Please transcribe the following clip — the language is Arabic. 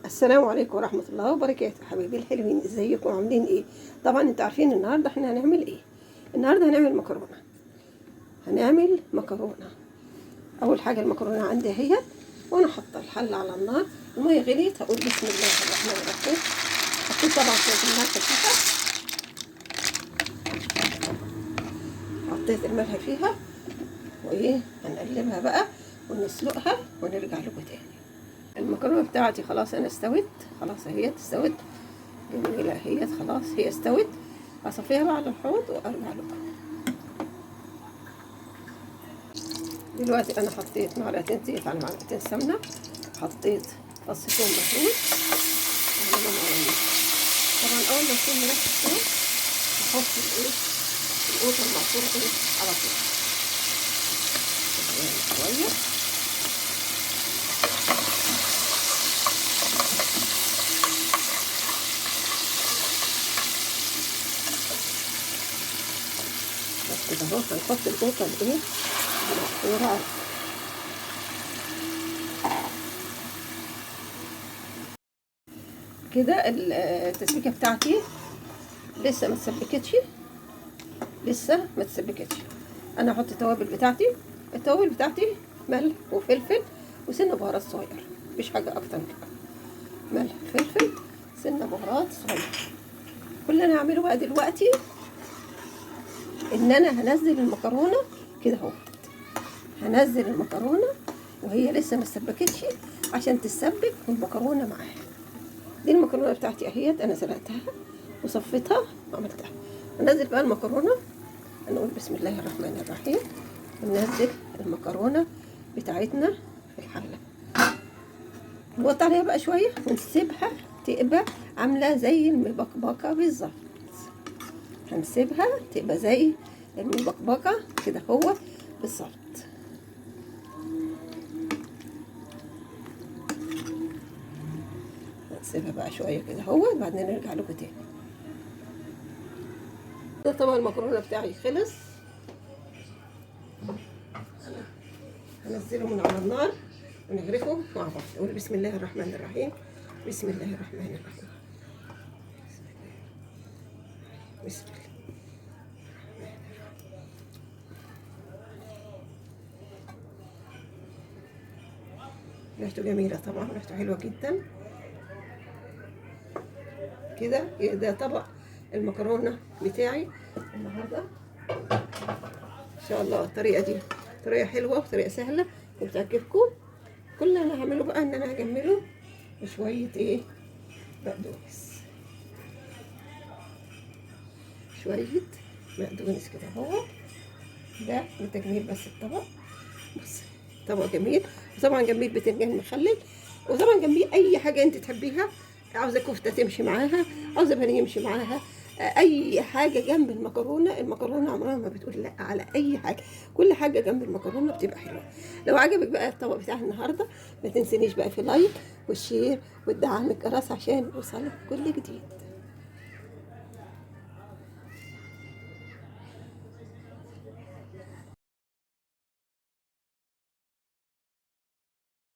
السلام عليكم ورحمة الله وبركاته. حبايبي الحلوين، ازيكم عاملين ايه؟ طبعا انتوا عارفين النهارده احنا هنعمل ايه. النهارده هنعمل مكرونة. اول حاجة المكرونة عندي اهي، وانا حاطه الحلة على النار. المية غليت، هقول بسم الله الرحمن الرحيم. حطيت طبعا شوية الملح فيها، حطيت الملح فيها وايه، هنقلبها بقى ونسلقها ونرجع لكم تاني. المكرونه بتاعتي خلاص انا استوت، خلاص اهي استوت جميله اهي، خلاص هي استوت. هصفيها بقى على الحوض وارجع لكم. دلوقتي انا حطيت معلقتين زيت على معلقتين سمنه، حطيت فص ثوم مفروم طبعا. اول ما يكون مركز الثوم هحط القوطه المعصوره على طول شويه. كده اهو هنحط القوطه المعصوره كده. التسبيكه بتاعتي لسه ما تسبكتش. انا هحط التوابل بتاعتي ملح وفلفل وسنه بهارات صغير، مفيش حاجه اكتر من كده. ملح فلفل سنه بهارات صغير. كل اللي انا هعمله بقى دلوقتي ان انا هنزل المكرونه كده اهو. هنزل المكرونه وهي لسه ما تسبكتش عشان تتسبك والمكرونه معاها. دي المكرونه بتاعتي اهيت، انا سلقتها وصفيتها وعملتها. هنزل بقى المكرونه، نقول بسم الله الرحمن الرحيم، وننزل المكرونه بتاعتنا في الحله. نوطي عليها بقى شويه ونسيبها تبقى عامله زي المبكبكه بالظبط. هنسيبها تبقى زي المبكبكه كده هو بالظبط. هنسيبها بقى شويه كده هو، وبعدين نرجع لكم تاني. ده طبعا المكرونه بتاعي خلص، هنزله من على النار ونغرفه مع بعض. نقول بسم الله الرحمن الرحيم، بسم الله الرحمن الرحيم، بسم الله. ريحته جميلة طبعا، ريحته حلوة جدا كده. ده طبق المكرونة بتاعي النهاردة ان شاء الله. الطريقة دي طريقة حلوة وطريقة سهلة وبتعجبكم. كل اللي انا هعمله بقى ان انا هجمله بشوية بقدونس، شوية بقدونس كده اهو. ده لتجميل بس الطبق. بص طبق جميل، وطبعا جنبيه بتنجان مخلل، وطبعا جنبيه اي حاجه انت تحبيها. عاوزه كفته تمشي معاها، عاوزه بانيه يمشي معاها، اي حاجه جنب المكرونه. المكرونه عمرها ما بتقول لا على اي حاجه، كل حاجه جنب المكرونه بتبقى حلوه. لو عجبك بقى الطبق بتاع النهارده ما تنسينيش بقى في لايك والشير والدعم الجرس عشان يوصلك كل جديد.